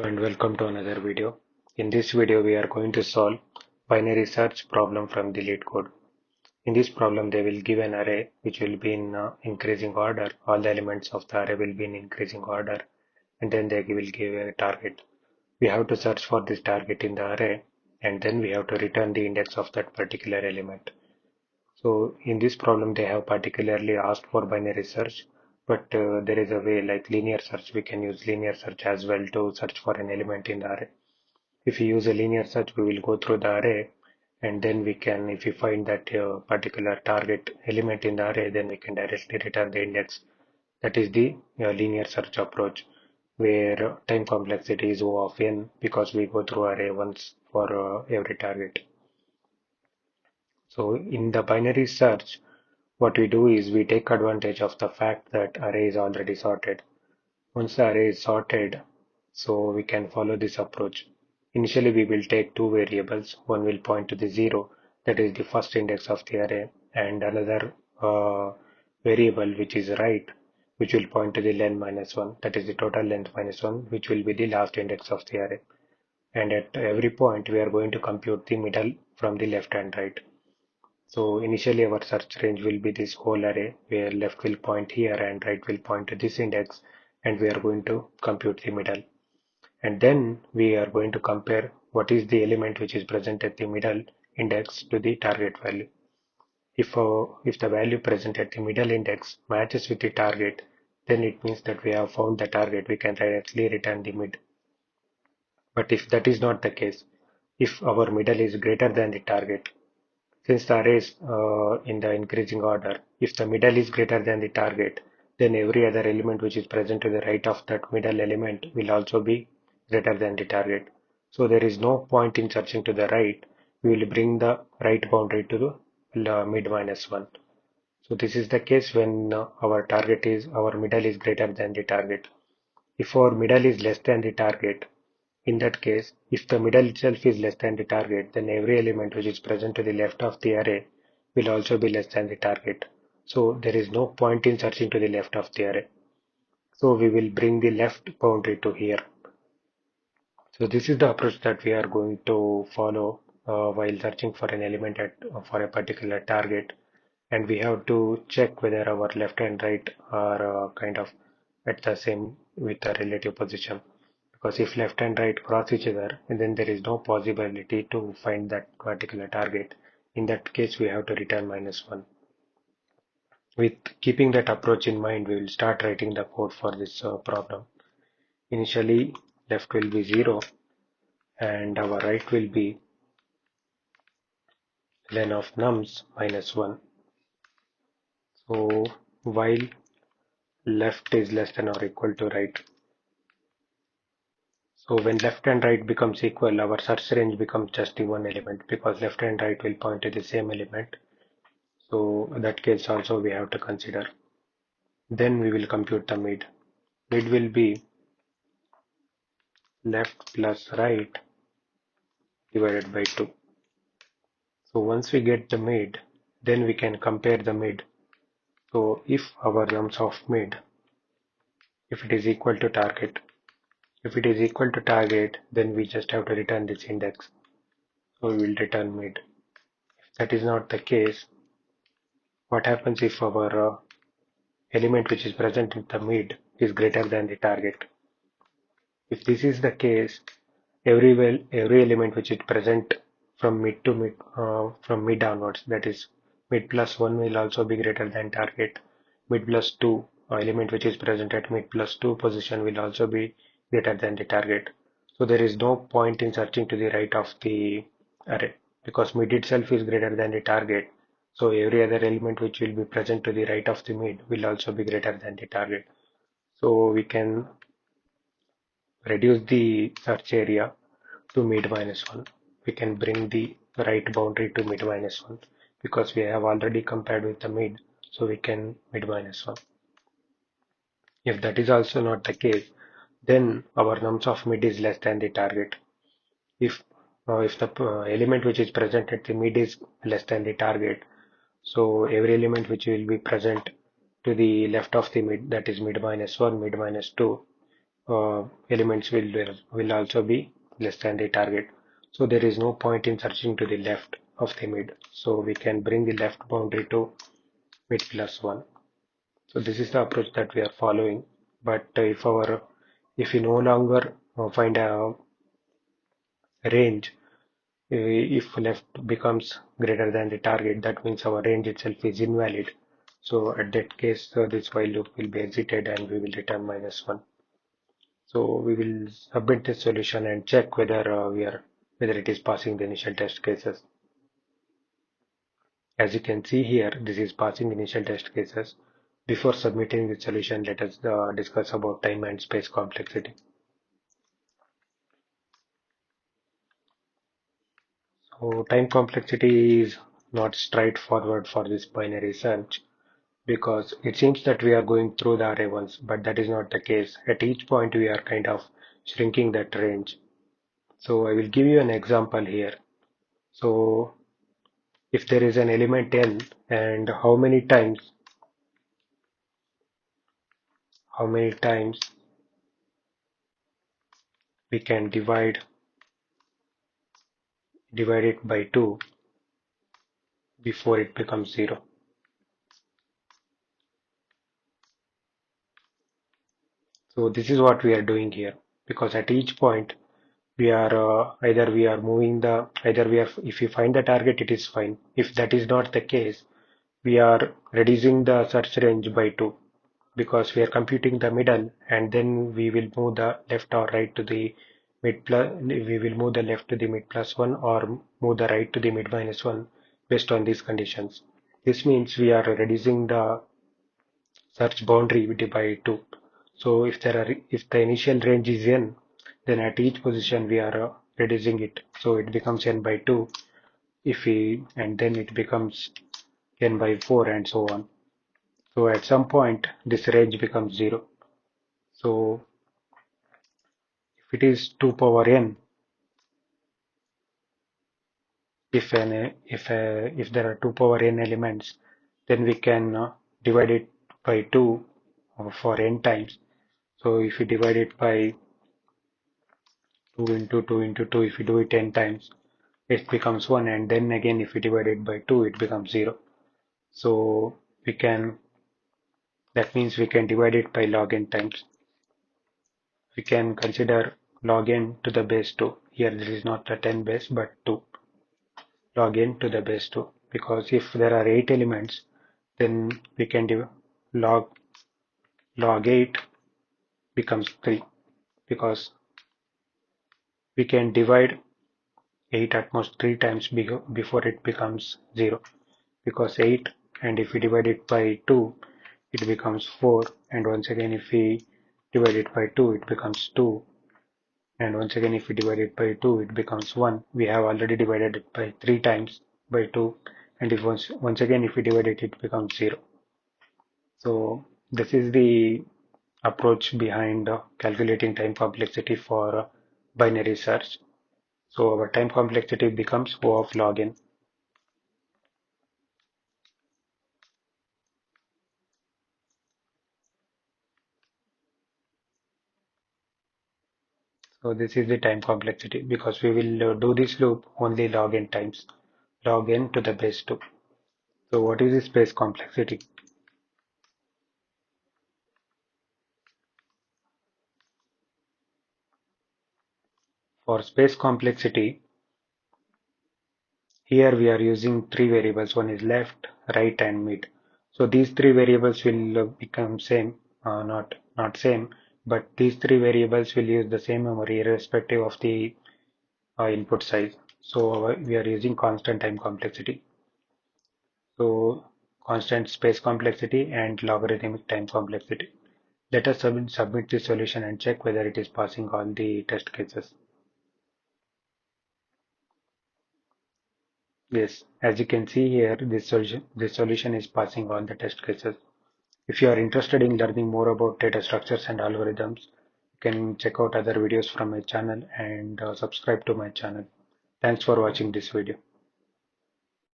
and welcome to another video. In this video we are going to solve binary search problem from the Leetcode. In this problem they will give an array which will be in increasing order. All the elements of the array will be in increasing order, and then they will give a target. We have to search for this target in the array, and then we have to return the index of that particular element. So in this problem they have particularly asked for binary search, but there is a way like linear search. We can use linear search as well to search for an element in the array. If we use a linear search, we will go through the array, and then we can, if we find that particular target element in the array, then we can directly return the index. That is the linear search approach, where time complexity is O of n because we go through array once for every target. So in the binary search, what we do is we take advantage of the fact that array is already sorted. Once the array is sorted, so we can follow this approach. Initially, we will take two variables. One will point to the 0, that is the first index of the array, and another variable which is right, which will point to the len minus 1, that is the total length minus 1, which will be the last index of the array. And at every point, we are going to compute the middle from the left and right. So initially our search range will be this whole array, where left will point here and right will point to this index, and we are going to compute the middle. And then we are going to compare what is the element which is present at the middle index to the target value. If the value present at the middle index matches with the target, then it means that we have found the target. We can directly return the mid. But if that is not the case, if our middle is greater than the target, since the array is in the increasing order, if the middle is greater than the target, then every other element which is present to the right of that middle element will also be greater than the target. So there is no point in searching to the right. We will bring the right boundary to the mid minus 1. So this is the case when our middle is greater than the target. If our middle is less than the target, in that case, if the middle itself is less than the target, then every element which is present to the left of the array will also be less than the target. So there is no point in searching to the left of the array. So we will bring the left boundary to here. So this is the approach that we are going to follow while searching for an element for a particular target. And we have to check whether our left and right are kind of at the same with the relative position. Because if left and right cross each other, and then there is no possibility to find that particular target. In that case, we have to return minus 1. With keeping that approach in mind, we will start writing the code for this problem. Initially, left will be 0, and our right will be len of nums minus 1. So while left is less than or equal to right, so when left and right becomes equal, our search range becomes just the one element, because left and right will point to the same element. So in that case also we have to consider. Then we will compute the mid. Mid will be left plus right divided by 2. So once we get the mid, then we can compare the mid. So if our nums of mid, if it is equal to target, then we just have to return this index. So we will return mid. If that is not the case, what happens if our element which is present in the mid is greater than the target? If this is the case, every element which is present from mid to mid, from mid onwards, that is mid plus 1 will also be greater than target. Mid plus 2, element which is present at mid plus 2 position will also be greater than the target. So there is no point in searching to the right of the array, because mid itself is greater than the target. So every other element which will be present to the right of the mid will also be greater than the target. So we can reduce the search area to mid minus 1. We can bring the right boundary to mid minus 1 because we have already compared with the mid, so we can mid minus 1. If that is also not the case, then our nums of mid is less than the target. If the element which is present at the mid is less than the target, so every element which will be present to the left of the mid, that is mid minus 1, mid minus 2, elements will also be less than the target. So there is no point in searching to the left of the mid. So we can bring the left boundary to mid plus 1. So this is the approach that we are following. But if we no longer find a range, if left becomes greater than the target, that means our range itself is invalid. So at that case, this while loop will be exited and we will return -1. So we will submit this solution and check whether it is passing the initial test cases. As you can see here, this is passing initial test cases. Before submitting the solution, let us discuss about time and space complexity. So time complexity is not straightforward for this binary search because it seems that we are going through the array once, but that is not the case. At each point, we are kind of shrinking that range. So I will give you an example here. So if there is an element n and how many times we can divide it by 2 before it becomes 0. So this is what we are doing here, because at each point we are either we are moving the either we are if we find the target, it is fine. If that is not the case, we are reducing the search range by 2, because we are computing the middle, and then we will move the left or right to the we will move the left to the mid plus 1 or move the right to the mid -1 based on these conditions. This means we are reducing the search boundary by 2. So if the initial range is n, then at each position we are reducing it. So it becomes n by 2 and then it becomes n by 4 and so on. So at some point this range becomes 0. So if it is 2 power n, if there are 2 power n elements, then we can divide it by 2 for n times. So if we divide it by 2 into 2 into 2, if we do it 10 times, it becomes 1, and then again if we divide it by 2, it becomes 0. So that means we can divide it by log n times. We can consider log n to the base 2. Here this is not a 10 base but 2. Log n to the base 2, because if there are 8 elements, then we can log 8 becomes 3, because we can divide 8 at most 3 times before it becomes 0, because 8, and if we divide it by 2, it becomes 4, and once again if we divide it by 2, it becomes 2, and once again if we divide it by 2, it becomes 1. We have already divided it by 3 times by 2, and if once again if we divide it, it becomes 0. So this is the approach behind calculating time complexity for binary search. So our time complexity becomes O of log n. So this is the time complexity, because we will do this loop only log n times, log n to the base 2. So what is the space complexity? For space complexity, here we are using 3 variables. One is left, right, and mid. So these 3 variables will become same, not same, but these 3 variables will use the same memory irrespective of the input size. So we are using constant time complexity. So constant space complexity and logarithmic time complexity. Let us submit the solution and check whether it is passing all the test cases. Yes, as you can see here, this solution is passing all the test cases. If you are interested in learning more about data structures and algorithms, you can check out other videos from my channel and subscribe to my channel. Thanks for watching this video.